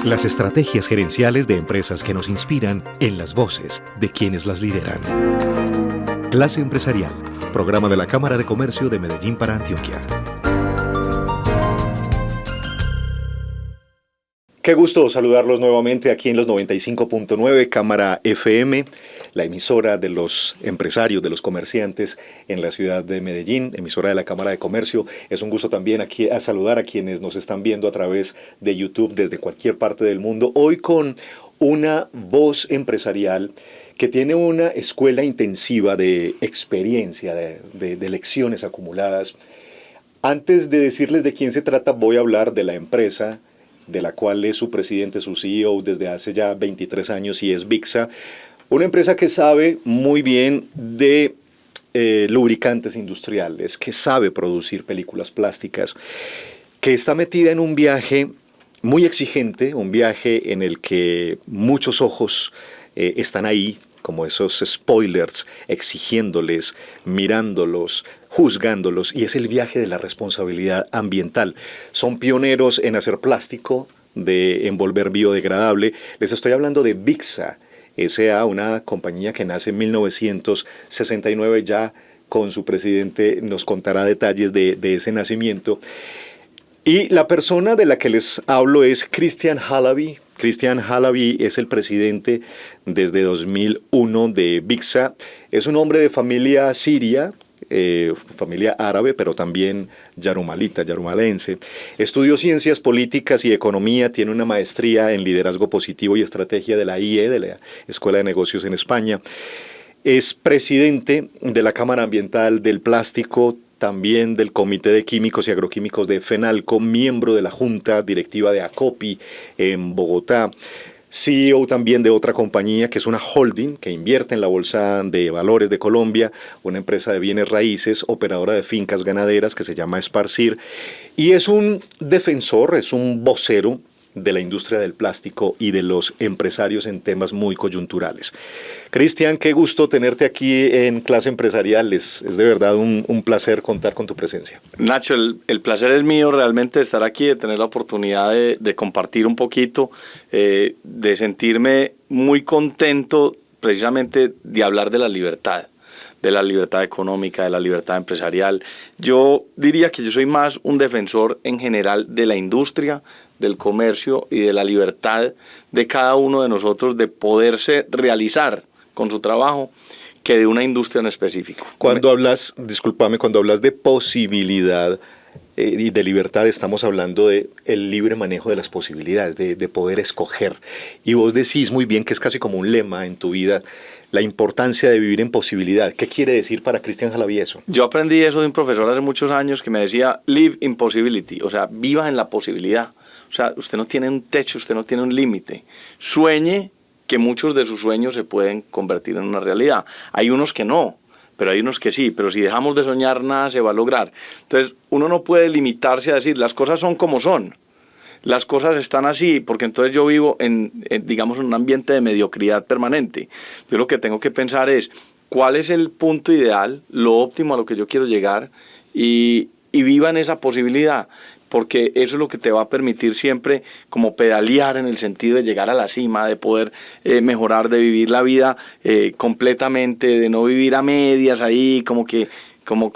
Las estrategias gerenciales de empresas que nos inspiran en las voces de quienes las lideran. Clase Empresarial, programa de la Cámara de Comercio de Medellín para Antioquia. Qué gusto saludarlos nuevamente aquí en los 95.9 Cámara FM, la emisora de los empresarios, de los comerciantes en la ciudad de Medellín, emisora de la Cámara de Comercio. Es un gusto también aquí a saludar a quienes nos están viendo a través de YouTube desde cualquier parte del mundo. Hoy con una voz empresarial que tiene una escuela intensiva de experiencia, de lecciones acumuladas. Antes de decirles de quién se trata, voy a hablar de la empresa de la cual es su presidente, su CEO desde hace ya 23 años y es Vixa, una empresa que sabe muy bien de lubricantes industriales, que sabe producir películas plásticas, que está metida en un viaje muy exigente, un viaje en el que muchos ojos están ahí, como esos spoilers, exigiéndoles, mirándolos, juzgándolos, y es el viaje de la responsabilidad ambiental. Son pioneros en hacer plástico de envolver biodegradable. Les estoy hablando de Vixa S.A., una compañía que nace en 1969, ya con su presidente nos contará detalles de ese nacimiento. Y la persona de la que les hablo es Christian Halaby. Christian Halaby es el presidente desde 2001 de Vixa. Es un hombre de familia siria, familia árabe, pero también yarumalense. Estudió ciencias políticas y economía, tiene una maestría en liderazgo positivo y estrategia de la IE, de la Escuela de Negocios en España. Es presidente de la Cámara Ambiental del Plástico, también del Comité de Químicos y Agroquímicos de FENALCO, miembro de la Junta Directiva de ACOPI en Bogotá, CEO también de otra compañía que es una holding que invierte en la Bolsa de Valores de Colombia, una empresa de bienes raíces, operadora de fincas ganaderas que se llama Esparcir, y es un defensor, es un vocero de la industria del plástico y de los empresarios en temas muy coyunturales. Cristian, qué gusto tenerte aquí en Clase Empresarial. Es de verdad un placer contar con tu presencia. Nacho, el placer es mío realmente de estar aquí, de tener la oportunidad de compartir un poquito, de sentirme muy contento precisamente de hablar de la libertad económica, de la libertad empresarial. Yo diría que yo soy más un defensor en general de la industria, del comercio y de la libertad de cada uno de nosotros de poderse realizar con su trabajo que de una industria en específico. Cuando hablas de posibilidad y de libertad, estamos hablando de el libre manejo de las posibilidades, de poder escoger. Y vos decís muy bien que es casi como un lema en tu vida, la importancia de vivir en posibilidad. ¿Qué quiere decir para Christian Halaby eso? Yo aprendí eso de un profesor hace muchos años que me decía, live in possibility, o sea, viva en la posibilidad. O sea, usted no tiene un techo, usted no tiene un límite. Sueñe que muchos de sus sueños se pueden convertir en una realidad. Hay unos que no, pero hay unos que sí. Pero si dejamos de soñar, nada se va a lograr. Entonces, uno no puede limitarse a decir, las cosas son como son. Las cosas están así, porque entonces yo vivo digamos, en un ambiente de mediocridad permanente. Yo lo que tengo que pensar es, ¿cuál es el punto ideal, lo óptimo a lo que yo quiero llegar? Y viva en esa posibilidad, porque eso es lo que te va a permitir siempre como pedalear en el sentido de llegar a la cima, de poder mejorar, de vivir la vida completamente, de no vivir a medias ahí,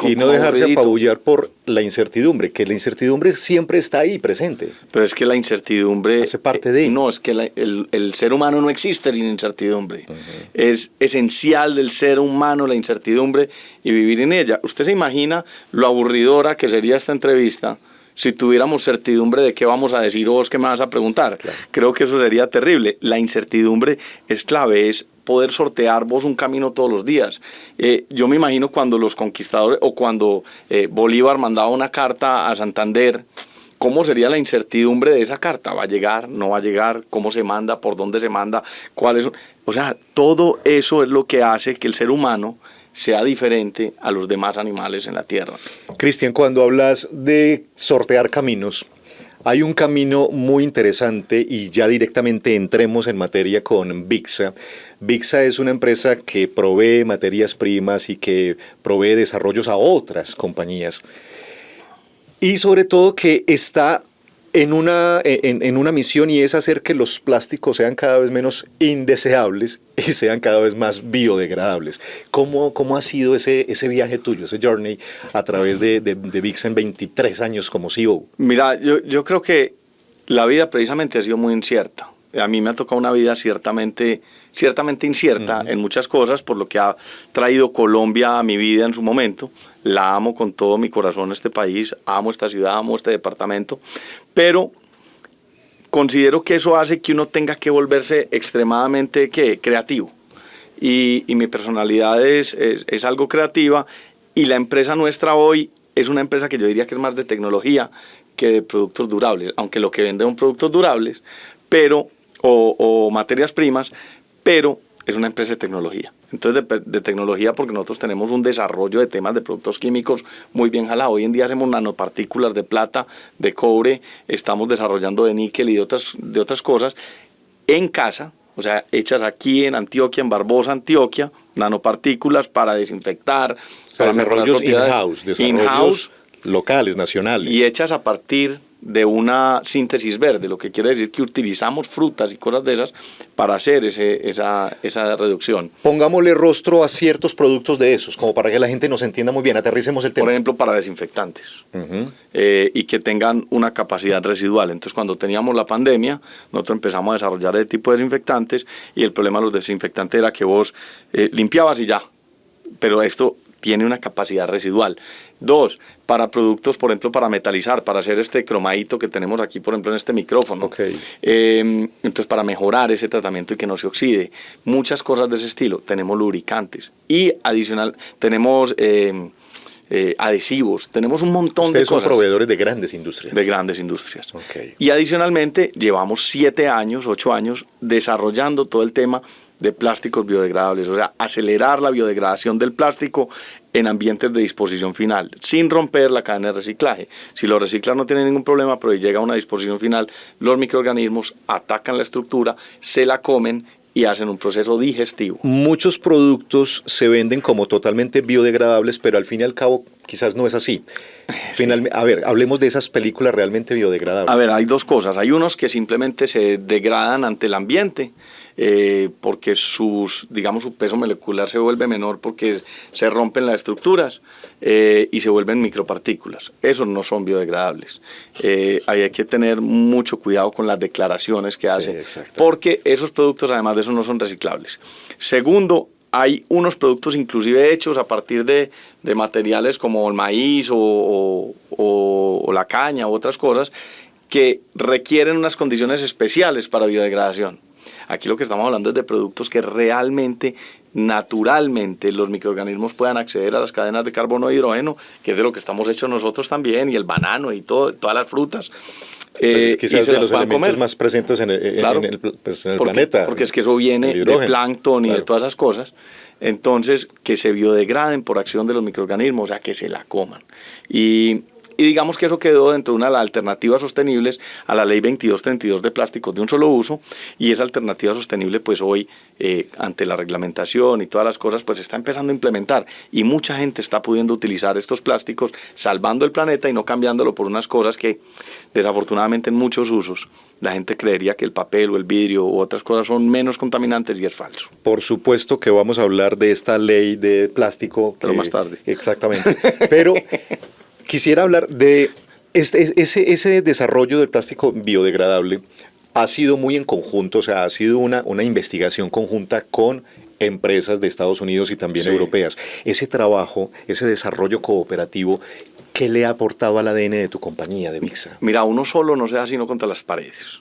y no dejarse apabullar por la incertidumbre, que la incertidumbre siempre está ahí presente. Pero es que la incertidumbre hace parte de... No, es que el ser humano no existe sin incertidumbre. Uh-huh. Es esencial del ser humano la incertidumbre y vivir en ella. Usted se imagina lo aburridora que sería esta entrevista si tuviéramos certidumbre de qué vamos a decir o vos qué me vas a preguntar. Claro. Creo que eso sería terrible. La incertidumbre es clave, es poder sortear vos un camino todos los días. Yo me imagino cuando los conquistadores o cuando Bolívar mandaba una carta a Santander, ¿cómo sería la incertidumbre de esa carta? ¿Va a llegar? ¿No va a llegar? ¿Cómo se manda? ¿Por dónde se manda? ¿Cuál es? O sea, todo eso es lo que hace que el ser humano sea diferente a los demás animales en la Tierra. Cristian, cuando hablas de sortear caminos, hay un camino muy interesante y ya directamente entremos en materia con Vixa. Vixa es una empresa que provee materias primas y que provee desarrollos a otras compañías. Y sobre todo que está en una misión, y es hacer que los plásticos sean cada vez menos indeseables y sean cada vez más biodegradables. ¿Cómo ha sido ese viaje tuyo, ese journey a través de VIXA en 23 años como CEO? Mira, yo creo que la vida precisamente ha sido muy incierta. A mí me ha tocado una vida ciertamente incierta en muchas cosas, por lo que ha traído Colombia a mi vida en su momento. La amo con todo mi corazón, este país, amo esta ciudad, amo este departamento, pero considero que eso hace que uno tenga que volverse extremadamente creativo. Y mi personalidad es algo creativa, y la empresa nuestra hoy es una empresa que yo diría que es más de tecnología que de productos durables, aunque lo que vende son productos durables, pero o materias primas, pero es una empresa de tecnología. Entonces, de tecnología, porque nosotros tenemos un desarrollo de temas de productos químicos muy bien jalado. Hoy en día hacemos nanopartículas de plata, de cobre, estamos desarrollando de níquel y de otras cosas en casa, o sea, hechas aquí en Antioquia, en Barbosa, Antioquia, nanopartículas para desinfectar, o sea, para desarrollos in-house, locales, nacionales. Y hechas a partir de una síntesis verde, lo que quiere decir que utilizamos frutas y cosas de esas para hacer esa reducción. Pongámosle rostro a ciertos productos de esos, como para que la gente nos entienda muy bien, aterricemos el tema. Por ejemplo, para desinfectantes, y que tengan una capacidad residual. Entonces, cuando teníamos la pandemia, nosotros empezamos a desarrollar ese tipo de desinfectantes, y el problema de los desinfectantes era que vos limpiabas y ya, pero esto tiene una capacidad residual. 2, para productos, por ejemplo, para metalizar, para hacer este cromadito que tenemos aquí, por ejemplo, en este micrófono. Okay. Entonces, para mejorar ese tratamiento y que no se oxide. Muchas cosas de ese estilo. Tenemos lubricantes. Y adicional, tenemos adhesivos. Tenemos un montón de cosas. Ustedes son proveedores de grandes industrias. De grandes industrias. Okay. Y adicionalmente, llevamos 7 años, 8 años, desarrollando todo el tema de plásticos biodegradables, o sea, acelerar la biodegradación del plástico en ambientes de disposición final, sin romper la cadena de reciclaje. Si lo reciclan no tiene ningún problema, pero si llega a una disposición final, los microorganismos atacan la estructura, se la comen y hacen un proceso digestivo. Muchos productos se venden como totalmente biodegradables, pero al fin y al cabo quizás no es así. Sí. A ver, hablemos de esas películas realmente biodegradables. A ver, hay dos cosas. Hay unos que simplemente se degradan ante el ambiente, porque su peso molecular se vuelve menor porque se rompen las estructuras y se vuelven micropartículas. Esos no son biodegradables. Ahí hay que tener mucho cuidado con las declaraciones que hacen, porque esos productos, además de eso, no son reciclables. Segundo, hay unos productos inclusive hechos a partir de materiales como el maíz o la caña u otras cosas que requieren unas condiciones especiales para biodegradación. Aquí lo que estamos hablando es de productos que realmente, naturalmente, los microorganismos puedan acceder a las cadenas de carbono e hidrógeno, que es de lo que estamos hechos nosotros también, y el banano y todas las frutas. Pues es quizás de los elementos más presentes en el planeta. Porque es que eso viene de plancton y de todas esas cosas. Entonces, que se biodegraden por acción de los microorganismos, o sea, que se la coman. Y digamos que eso quedó dentro de una de las alternativas sostenibles a la ley 2232 de plásticos de un solo uso, y esa alternativa sostenible pues hoy ante la reglamentación y todas las cosas pues está empezando a implementar, y mucha gente está pudiendo utilizar estos plásticos salvando el planeta y no cambiándolo por unas cosas que desafortunadamente en muchos usos la gente creería que el papel o el vidrio u otras cosas son menos contaminantes, y es falso. Por supuesto que vamos a hablar de esta ley de plástico. Pero más tarde. Exactamente. Pero quisiera hablar de ese desarrollo del plástico biodegradable. Ha sido muy en conjunto, o sea, ha sido una investigación conjunta con empresas de Estados Unidos y también europeas. Ese trabajo, ese desarrollo cooperativo, ¿qué le ha aportado al ADN de tu compañía, de VIXA? Mira, uno solo no se da sino contra las paredes.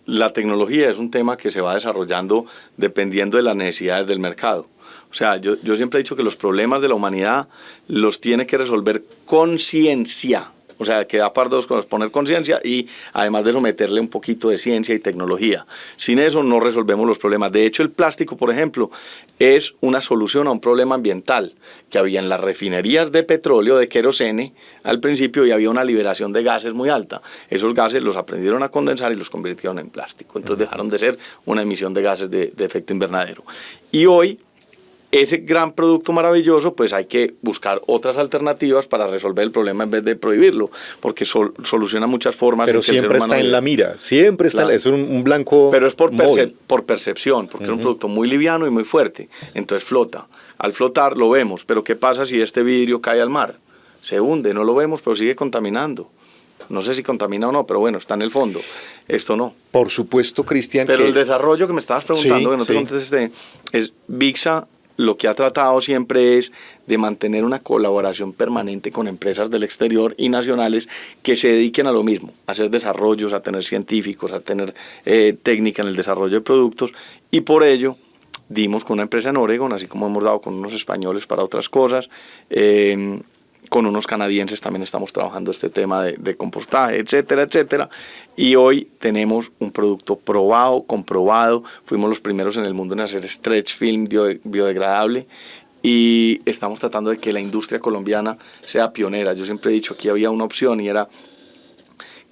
La tecnología es un tema que se va desarrollando dependiendo de las necesidades del mercado. O sea, yo siempre he dicho que los problemas de la humanidad los tiene que resolver con ciencia. O sea, que da par dos con poner conciencia y además de eso meterle un poquito de ciencia y tecnología. Sin eso no resolvemos los problemas. De hecho, el plástico, por ejemplo, es una solución a un problema ambiental que había en las refinerías de petróleo, de querosene, al principio, y había una liberación de gases muy alta. Esos gases los aprendieron a condensar y los convirtieron en plástico. Entonces dejaron de ser una emisión de gases de efecto invernadero. Y hoy ese gran producto maravilloso, pues hay que buscar otras alternativas para resolver el problema en vez de prohibirlo, porque soluciona muchas formas. Pero en que el siempre ser humano está en vive. la mira, siempre está, Claro. es un blanco Pero es por móvil. percepción, porque es un producto muy liviano y muy fuerte, entonces flota. Al flotar lo vemos, pero ¿qué pasa si este vidrio cae al mar? Se hunde, no lo vemos, pero sigue contaminando. No sé si contamina o no, pero bueno, está en el fondo. Esto no. Por supuesto, Cristian, Pero que el desarrollo que me estabas preguntando, Sí, que no te sí. contesté, es VIXA lo que ha tratado siempre es de mantener una colaboración permanente con empresas del exterior y nacionales que se dediquen a lo mismo, a hacer desarrollos, a tener científicos, a tener técnica en el desarrollo de productos, y por ello dimos con una empresa en Oregon, así como hemos dado con unos españoles para otras cosas, con unos canadienses también estamos trabajando este tema de compostaje, etcétera, etcétera. Y hoy tenemos un producto probado, comprobado. Fuimos los primeros en el mundo en hacer stretch film biodegradable y estamos tratando de que la industria colombiana sea pionera. Yo siempre he dicho que había una opción y era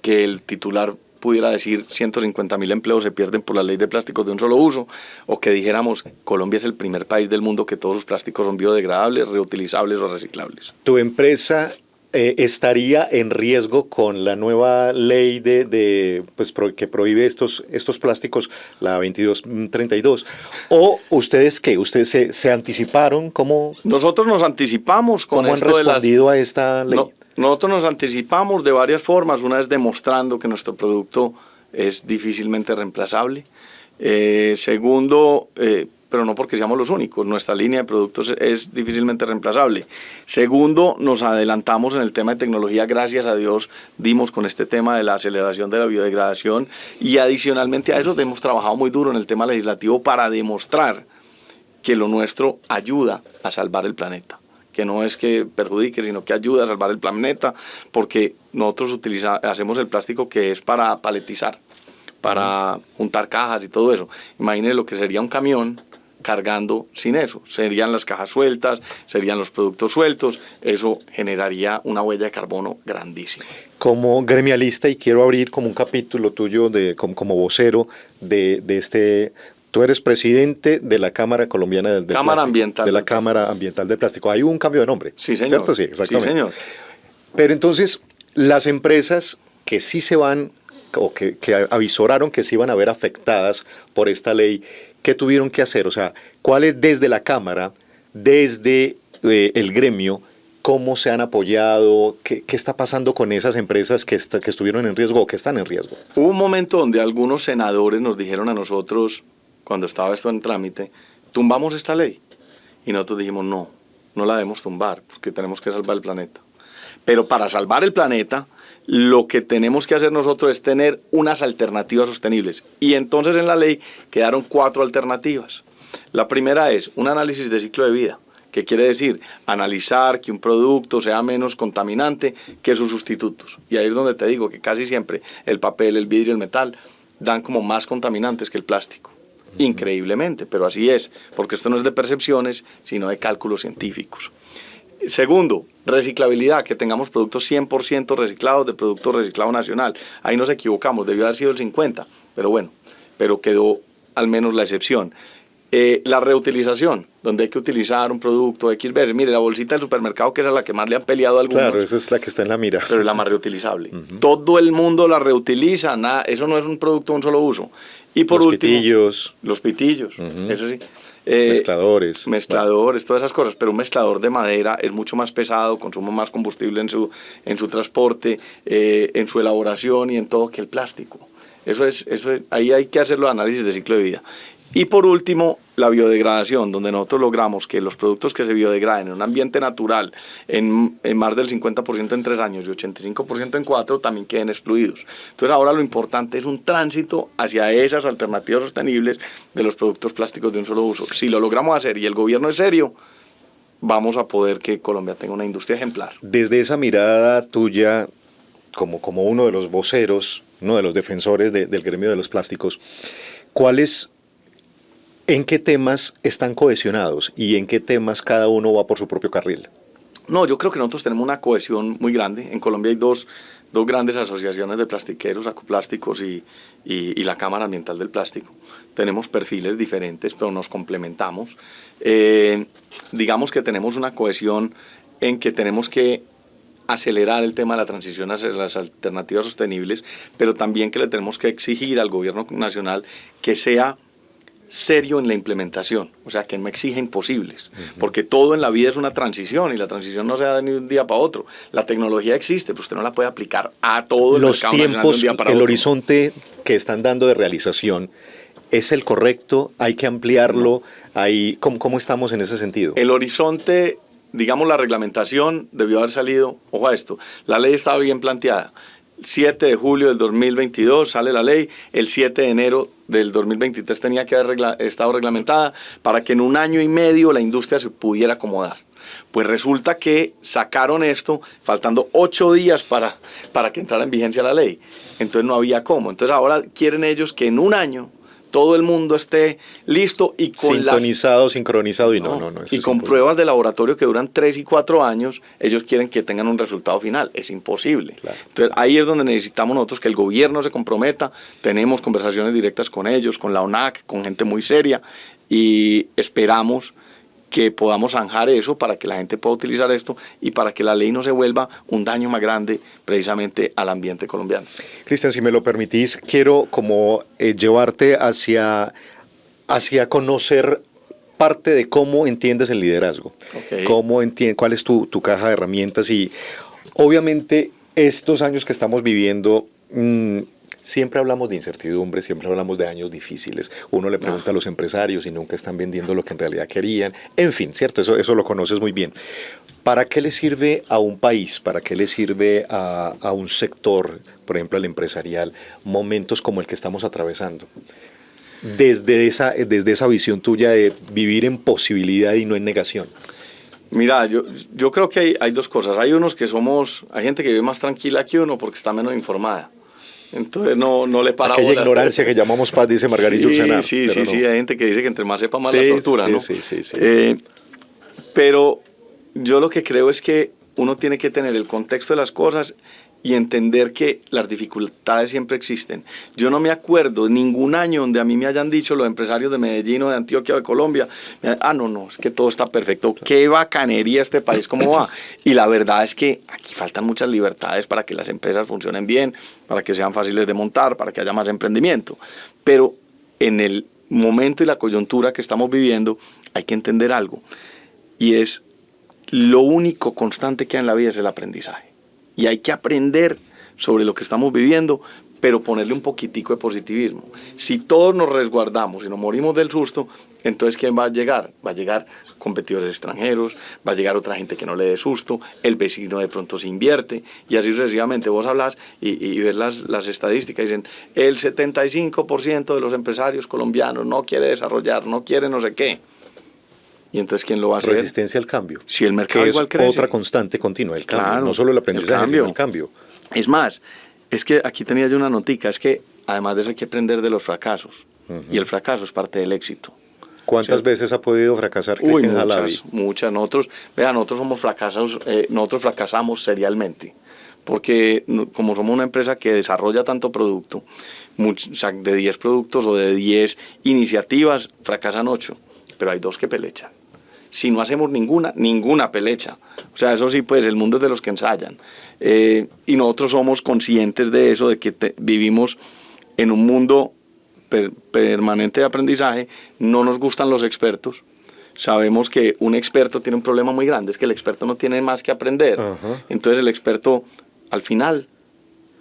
que el titular pudiera decir 150.000 empleos se pierden por la ley de plásticos de un solo uso, o que dijéramos Colombia es el primer país del mundo que todos los plásticos son biodegradables, reutilizables o reciclables. tu empresa estaría en riesgo con la nueva ley que prohíbe estos plásticos, la 2232. ¿O ustedes qué? ¿Ustedes se anticiparon? ¿Cómo Nosotros nos anticipamos con han esto de las... respondido a esta ley? Nosotros nos anticipamos de varias formas. Una es demostrando que nuestro producto es difícilmente reemplazable. Segundo, pero no porque seamos los únicos, nuestra línea de productos es difícilmente reemplazable. Segundo, nos adelantamos en el tema de tecnología, gracias a Dios dimos con este tema de la aceleración de la biodegradación, y adicionalmente a eso hemos trabajado muy duro en el tema legislativo para demostrar que lo nuestro ayuda a salvar el planeta, que no es que perjudique, sino que ayuda a salvar el planeta, porque nosotros hacemos el plástico que es para paletizar, para juntar cajas y todo eso. Imagínense lo que sería un camión cargando sin eso. Serían las cajas sueltas, serían los productos sueltos, eso generaría una huella de carbono grandísima. Como gremialista, y quiero abrir como un capítulo tuyo como vocero de este... Tú eres presidente de la Cámara Colombiana del Cámara Plástico, Ambiental de la del Cámara Ambiental del Plástico. Hay un cambio de nombre. Sí, señor. ¿Cierto? Sí, exactamente. Sí, señor. Pero entonces, las empresas que sí se van, o que avisoraron que se iban a ver afectadas por esta ley, ¿qué tuvieron que hacer? O sea, ¿cuáles desde la Cámara, desde el gremio, cómo se han apoyado? ¿Qué está pasando con esas empresas que estuvieron en riesgo o que están en riesgo? Hubo un momento donde algunos senadores nos dijeron a nosotros, cuando estaba esto en trámite, tumbamos esta ley. Y nosotros dijimos, no la debemos tumbar, porque tenemos que salvar el planeta. Pero para salvar el planeta, lo que tenemos que hacer nosotros es tener unas alternativas sostenibles. Y entonces en la ley quedaron 4 alternativas. La primera es un análisis de ciclo de vida, que quiere decir analizar que un producto sea menos contaminante que sus sustitutos. Y ahí es donde te digo que casi siempre el papel, el vidrio, el metal dan como más contaminantes que el plástico. Increíblemente, pero así es, porque esto no es de percepciones, sino de cálculos científicos. Segundo, reciclabilidad, que tengamos productos 100% reciclados de producto reciclado nacional. Ahí nos equivocamos, debió haber sido el 50%, pero bueno, pero quedó al menos la excepción. La reutilización, donde hay que utilizar un producto X veces. Mire, la bolsita del supermercado, que era la que más le han peleado a algunos. Claro, esa es la que está en la mira. Pero es la más reutilizable. Todo el mundo la reutiliza, nada, eso no es un producto de un solo uso. Y por último, los pitillos, eso sí. Mezcladores. Mezcladores, todas esas cosas, pero un mezclador de madera es mucho más pesado, consume más combustible en su transporte, en su elaboración y en todo que el plástico. Eso es, ahí hay que hacer los análisis de ciclo de vida. Y por último, la biodegradación, donde nosotros logramos que los productos que se biodegraden en un ambiente natural en más del 50% en 3 años y 85% en 4 también queden excluidos. Entonces ahora lo importante es un tránsito hacia esas alternativas sostenibles de los productos plásticos de un solo uso. Si lo logramos hacer y el gobierno es serio, vamos a poder que Colombia tenga una industria ejemplar. Desde esa mirada tuya, como uno de los voceros, uno de los defensores del gremio de los plásticos, ¿en qué temas están cohesionados y en qué temas cada uno va por su propio carril? No, yo creo que nosotros tenemos una cohesión muy grande. En Colombia hay dos dos grandes asociaciones de plastiqueros, Acoplásticos y la Cámara Ambiental del Plástico. Tenemos perfiles diferentes, pero nos complementamos. Digamos que tenemos una cohesión en que tenemos que acelerar el tema de la transición hacia las alternativas sostenibles, pero también que le tenemos que exigir al gobierno nacional que sea serio en la implementación, o sea, que no exija imposibles, porque todo en la vida es una transición y la transición no se da de un día para otro. La tecnología existe, pero usted no la puede aplicar a todo el los mercado nacional de un tiempos, día para el otro. horizonte que están dando de realización, ¿es el correcto? ¿Hay que ampliarlo? ¿Cómo estamos en ese sentido? El horizonte, digamos, la reglamentación debió haber salido, ojo a esto, la ley estaba bien planteada. 7 de julio del 2022 sale la ley, el 7 de enero del 2023 tenía que haber estado reglamentada para que en 1 año y medio la industria se pudiera acomodar. Pues resulta que sacaron esto faltando 8 días para que entrara en vigencia la ley. Entonces no había cómo. Entonces ahora quieren ellos que en 1 año todo el mundo esté listo y con sintonizado, sincronizado y no. Y con pruebas de laboratorio que duran 3 y 4 años, ellos quieren que tengan un resultado final. Es imposible. Claro. Entonces ahí es donde necesitamos nosotros que el gobierno se comprometa. Tenemos conversaciones directas con ellos, con la ONAC, con gente muy seria y esperamos que podamos zanjar eso para que la gente pueda utilizar esto y para que la ley no se vuelva un daño más grande precisamente al ambiente colombiano. Cristian, si me lo permitís, quiero como llevarte hacia conocer parte de cómo entiendes el liderazgo, cuál es tu caja de herramientas y obviamente estos años que estamos viviendo. Siempre hablamos de incertidumbre, siempre hablamos de años difíciles. Uno le pregunta a los empresarios y nunca están vendiendo lo que en realidad querían. En fin, ¿cierto? Eso lo conoces muy bien. ¿Para qué le sirve a un país, para qué le sirve a un sector, por ejemplo, el empresarial, momentos como el que estamos atravesando? Desde esa visión tuya de vivir en posibilidad y no en negación. Mira, yo creo que hay dos cosas. Hay gente que vive más tranquila que uno porque está menos informada. Entonces no le para aquella bola. Ignorancia que llamamos paz, dice Margarita Ursenar. Sí, hay gente que dice que entre más sepa más la tortura, ¿no? Sí. Pero yo lo que creo es que uno tiene que tener el contexto de las cosas y entender que las dificultades siempre existen. Yo no me acuerdo de ningún año donde a mí me hayan dicho los empresarios de Medellín o de Antioquia o de Colombia, no, es que todo está perfecto, qué bacanería este país, cómo va. Y la verdad es que aquí faltan muchas libertades para que las empresas funcionen bien, para que sean fáciles de montar, para que haya más emprendimiento. Pero en el momento y la coyuntura que estamos viviendo hay que entender algo, y es lo único constante que hay en la vida es el aprendizaje. Y hay que aprender sobre lo que estamos viviendo, pero ponerle un poquitico de positivismo. Si todos nos resguardamos y nos morimos del susto, entonces ¿quién va a llegar? Va a llegar competidores extranjeros, va a llegar otra gente que no le dé susto, el vecino de pronto se invierte, y así sucesivamente. Vos hablas y ves las estadísticas, dicen, el 75% de los empresarios colombianos no quiere desarrollar, no quiere no sé qué. ¿Y entonces quién lo va a hacer? Resistencia al cambio. Si el mercado que igual es crece. Otra constante continua, el cambio. Claro, no solo el aprendizaje, sino el cambio. Es más, es que aquí tenía yo una notica, es que además de eso hay que aprender de los fracasos. Y el fracaso es parte del éxito. ¿Cuántas veces ha podido fracasar Cristian Halabi? Muchas. Nosotros fracasamos serialmente. Porque como somos una empresa que desarrolla tanto producto, de 10 productos o de 10 iniciativas, fracasan 8. Pero hay 2 que pelechan. Si no hacemos ninguna pelecha. O sea, eso sí, pues el mundo es de los que ensayan. Y nosotros somos conscientes de eso, de que vivimos en un mundo permanente de aprendizaje. No nos gustan los expertos. Sabemos que un experto tiene un problema muy grande, es que el experto no tiene más que aprender. Entonces el experto, al final,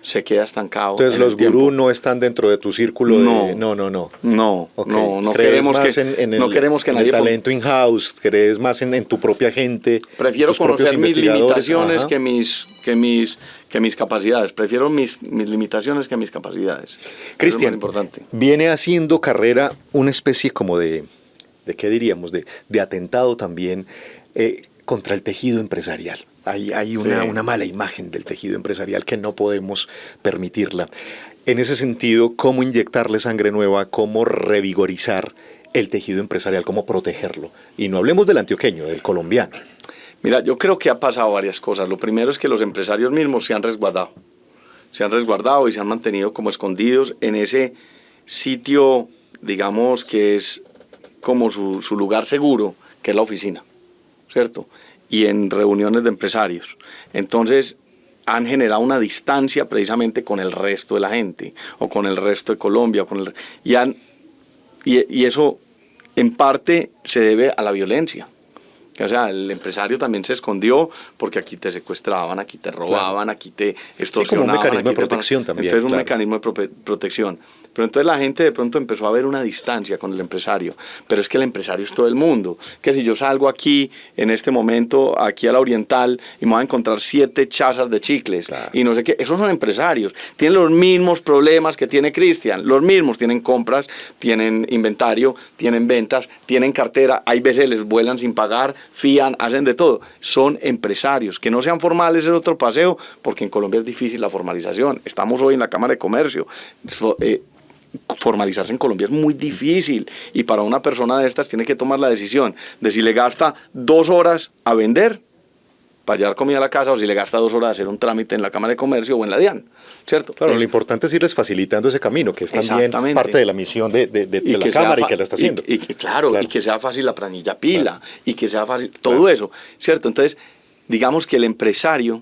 se queda estancado. Entonces los gurús no están dentro de tu círculo de... No. Okay. No queremos que nadie... el talento in-house, crees más en tu propia gente. Prefiero conocer mis limitaciones que mis capacidades. Prefiero mis limitaciones que mis capacidades. Cristian, es importante. Viene haciendo carrera una especie como de ¿qué diríamos? De atentado también contra el tejido empresarial. Hay una mala imagen del tejido empresarial que no podemos permitirla. En ese sentido, ¿cómo inyectarle sangre nueva? ¿Cómo revigorizar el tejido empresarial? ¿Cómo protegerlo? Y no hablemos del antioqueño, del colombiano. Mira, yo creo que ha pasado varias cosas. Lo primero es que los empresarios mismos se han resguardado. se han resguardado y se han mantenido como escondidos en ese sitio, digamos, que es como su lugar seguro, que es la oficina, ¿cierto? Y en reuniones de empresarios. Entonces, han generado una distancia precisamente con el resto de la gente, o con el resto de Colombia, y eso en parte se debe a la violencia. O sea, el empresario también se escondió porque aquí te secuestraban, aquí te robaban, claro, aquí te extorsionaban. Sí, como un mecanismo de protección también. Entonces, claro, un mecanismo de protección. Pero entonces la gente de pronto empezó a ver una distancia con el empresario. Pero es que el empresario es todo el mundo. Que si yo salgo aquí, en este momento, aquí a la Oriental, y me voy a encontrar 7 chazas de chicles, claro, y no sé qué, esos son empresarios. Tienen los mismos problemas que tiene Cristian. Los mismos. Tienen compras, tienen inventario, tienen ventas, tienen cartera. Hay veces les vuelan sin pagar, fían, hacen de todo. Son empresarios. Que no sean formales es otro paseo, porque en Colombia es difícil la formalización. Estamos hoy en la Cámara de Comercio. Formalizarse en Colombia es muy difícil, y para una persona de estas tiene que tomar la decisión de si le gasta 2 horas a vender para llevar comida a la casa, o si le gasta 2 horas a hacer un trámite en la Cámara de Comercio o en la DIAN, ¿cierto? Claro, lo importante es irles facilitando ese camino, que es también parte de la misión de la Cámara y que la está haciendo. Claro, y que sea fácil la planilla pila, claro, y que sea fácil todo eso, ¿cierto? Entonces, digamos que el empresario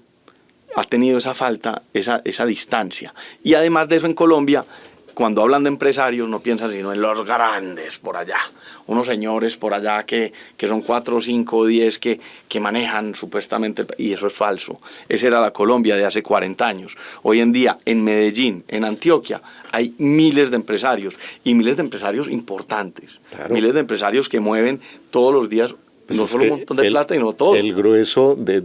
ha tenido esa falta, esa distancia. Y además de eso, en Colombia, cuando hablan de empresarios, no piensan sino en los grandes por allá, unos señores por allá que son 4, 5, 10 que manejan supuestamente, y eso es falso. Esa era la Colombia de hace 40 años. Hoy en día, en Medellín, en Antioquia, hay miles de empresarios, y miles de empresarios importantes, claro, miles de empresarios que mueven todos los días. Pues no solo un montón de plata, sino todo. El grueso de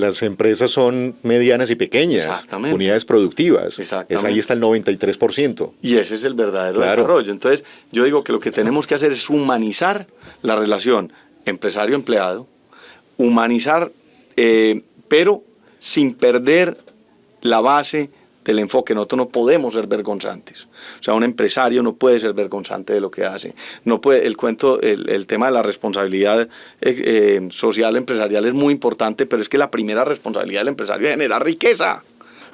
las empresas son medianas y pequeñas, unidades productivas. Ahí está el 93%. Y ese es el verdadero desarrollo. Entonces, yo digo que lo que tenemos que hacer es humanizar la relación empresario-empleado, humanizar, pero sin perder la base del enfoque. Nosotros no podemos ser vergonzantes. O sea, un empresario no puede ser vergonzante de lo que hace. No puede, el tema de la responsabilidad social empresarial es muy importante, pero es que la primera responsabilidad del empresario es generar riqueza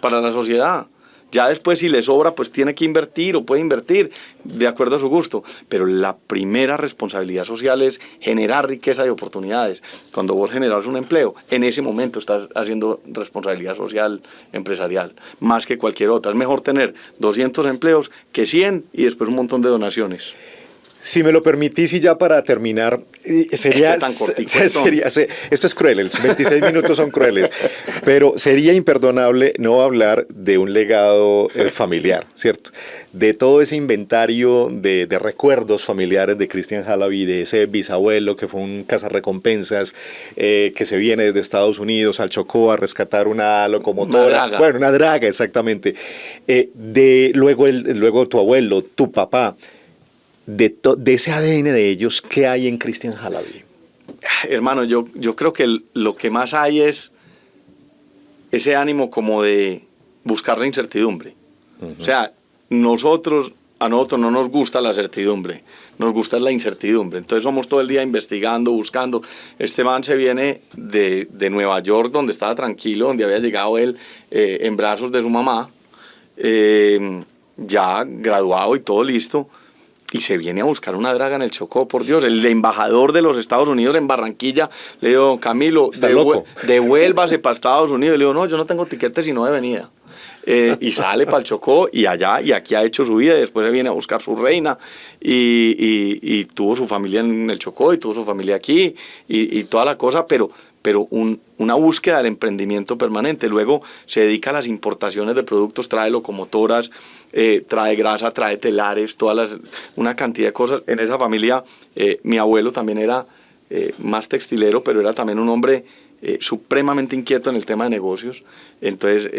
para la sociedad. Ya después, si le sobra, pues tiene que invertir o puede invertir de acuerdo a su gusto. Pero la primera responsabilidad social es generar riqueza y oportunidades. Cuando vos generas un empleo, en ese momento estás haciendo responsabilidad social empresarial, más que cualquier otra. Es mejor tener 200 empleos que 100 y después un montón de donaciones. Si me lo permitís, y ya para terminar, sería esto es cruel, los 26 minutos son crueles, pero sería imperdonable no hablar de un legado familiar, ¿cierto? De todo ese inventario de recuerdos familiares de Cristian Halaby, de ese bisabuelo que fue un cazarrecompensas, que se viene desde Estados Unidos al Chocó a rescatar una locomotora. Una draga, exactamente. Luego tu abuelo, tu papá. De ese ADN de ellos, ¿qué hay en Cristian Halaby? Hermano, yo creo que lo que más hay es ese ánimo como de buscar la incertidumbre. Uh-huh. O sea, a nosotros no nos gusta la certidumbre, nos gusta la incertidumbre. Entonces somos todo el día investigando, buscando. Este man se viene de Nueva York, donde estaba tranquilo, donde había llegado él en brazos de su mamá, ya graduado y todo listo. Y se viene a buscar una draga en el Chocó, por Dios. El embajador de los Estados Unidos en Barranquilla le dijo: Camilo, devuélvase para Estados Unidos. Le digo: no, yo no tengo tiquete sino de venida. Y sale para el Chocó y allá, y aquí ha hecho su vida, y después se viene a buscar su reina, y tuvo su familia en el Chocó, y tuvo su familia aquí, y toda la cosa, pero una búsqueda del emprendimiento permanente. Luego se dedica a las importaciones de productos, trae locomotoras, trae grasa, trae telares, una cantidad de cosas. En esa familia, mi abuelo también era más textilero, pero era también un hombre supremamente inquieto en el tema de negocios. Entonces,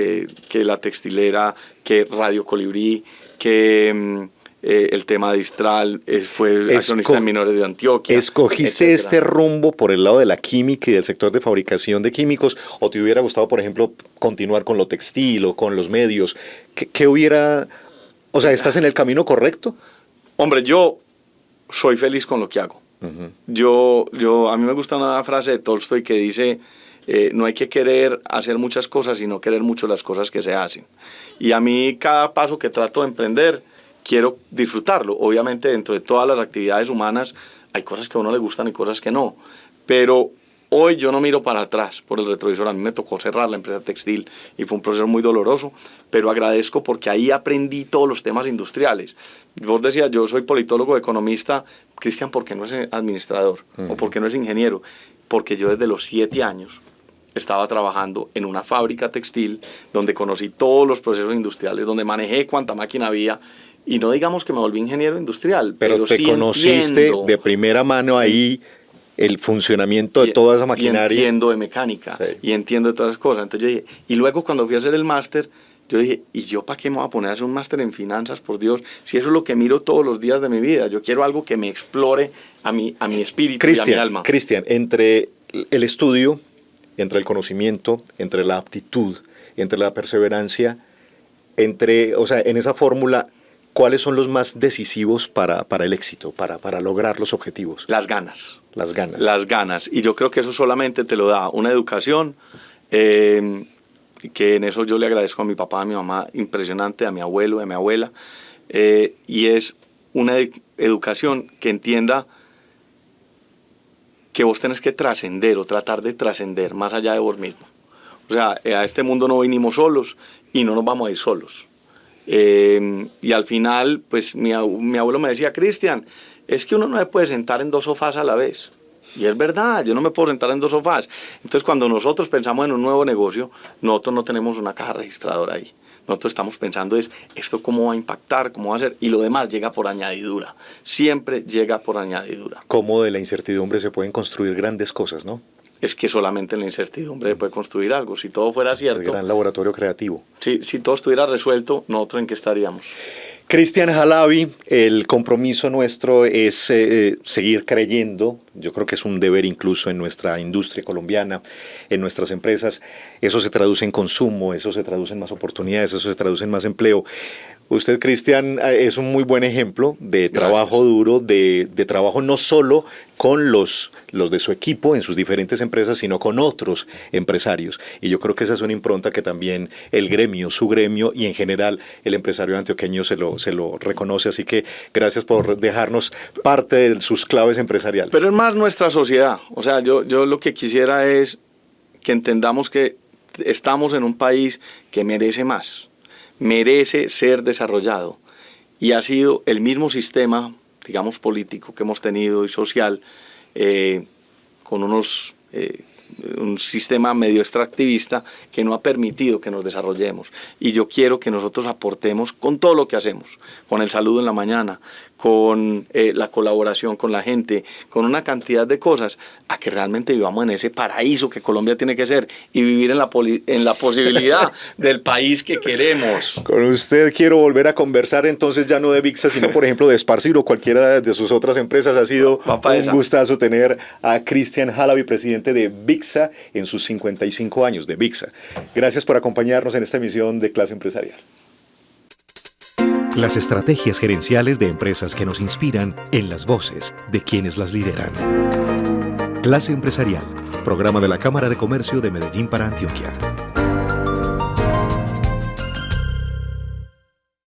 que la textilera, que Radio Colibrí, que el tema de Istral, fue accionista en Minores de Antioquia. ¿Escogiste este rumbo por el lado de la química y del sector de fabricación de químicos, o te hubiera gustado, por ejemplo, continuar con lo textil o con los medios? ¿Qué hubiera...? O sea, ¿estás en el camino correcto? Hombre, yo soy feliz con lo que hago. Uh-huh. A mí me gusta una frase de Tolstoy que dice: no hay que querer hacer muchas cosas, sino querer mucho las cosas que se hacen. Y a mí cada paso que trato de emprender, quiero disfrutarlo. Obviamente dentro de todas las actividades humanas hay cosas que a uno le gustan y cosas que no. Pero hoy yo no miro para atrás por el retrovisor. A mí me tocó cerrar la empresa textil y fue un proceso muy doloroso, pero agradezco porque ahí aprendí todos los temas industriales. Vos decías, yo soy politólogo, economista. Cristian, ¿por qué no es administrador? ¿O por qué no es ingeniero? Porque yo desde los 7 años estaba trabajando en una fábrica textil donde conocí todos los procesos industriales, donde manejé cuánta máquina había, y no digamos que me volví ingeniero industrial. Pero te sí conociste de primera mano ahí el funcionamiento de toda esa maquinaria. Y entiendo de mecánica, sí, y entiendo de todas las cosas. Entonces yo dije, y luego cuando fui a hacer el máster, yo dije, ¿y yo para qué me voy a poner a hacer un máster en finanzas, por Dios? Si eso es lo que miro todos los días de mi vida. Yo quiero algo que me explore a mi espíritu y a mi alma. Cristian, entre el estudio, entre el conocimiento, entre la aptitud, entre la perseverancia, o sea, en esa fórmula, ¿cuáles son los más decisivos para el éxito, para lograr los objetivos? Las ganas. Las ganas. Las ganas. Y yo creo que eso solamente te lo da una educación, que en eso yo le agradezco a mi papá, a mi mamá, impresionante, a mi abuelo, a mi abuela, y es una educación que entienda que vos tenés que trascender o tratar de trascender más allá de vos mismo. O sea, a este mundo no vinimos solos y no nos vamos a ir solos. Y al final, pues mi abuelo me decía, Cristian, es que uno no se puede sentar en 2 sofás a la vez. Y es verdad, yo no me puedo sentar en 2 sofás. Entonces, cuando nosotros pensamos en un nuevo negocio, nosotros no tenemos una caja registradora ahí. Nosotros estamos pensando es, ¿esto cómo va a impactar? ¿Cómo va a ser? Y lo demás llega por añadidura. Siempre llega por añadidura. Cómo de la incertidumbre se pueden construir grandes cosas, ¿no? Es que solamente en la incertidumbre se puede construir algo. Si todo fuera cierto... El gran laboratorio creativo. Si todo estuviera resuelto, ¿nosotros en qué estaríamos? Cristian Halaby, el compromiso nuestro es seguir creyendo. Yo creo que es un deber incluso en nuestra industria colombiana, en nuestras empresas. Eso se traduce en consumo, eso se traduce en más oportunidades, eso se traduce en más empleo. Usted, Cristian, es un muy buen ejemplo de trabajo duro, de trabajo no solo con los de su equipo en sus diferentes empresas, sino con otros empresarios. Y yo creo que esa es una impronta que también el gremio, su gremio y en general el empresario antioqueño se lo reconoce. Así que gracias por dejarnos parte de sus claves empresariales. Pero es más nuestra sociedad. O sea, yo lo que quisiera es que entendamos que estamos en un país que merece más. Merece ser desarrollado y ha sido el mismo sistema, digamos, político que hemos tenido y social, con un sistema medio extractivista que no ha permitido que nos desarrollemos. Y yo quiero que nosotros aportemos con todo lo que hacemos, con el saludo en la mañana, con la colaboración con la gente, con una cantidad de cosas, a que realmente vivamos en ese paraíso que Colombia tiene que ser y vivir en la posibilidad del país que queremos. Con usted quiero volver a conversar entonces ya no de VIXA, sino por ejemplo de Esparcir o cualquiera de sus otras empresas. Ha sido un gustazo tener a Cristian Halaby, presidente de VIXA en sus 55 años de VIXA. Gracias por acompañarnos en esta emisión de Clase Empresarial. Las estrategias gerenciales de empresas que nos inspiran en las voces de quienes las lideran. Clase Empresarial, programa de la Cámara de Comercio de Medellín para Antioquia.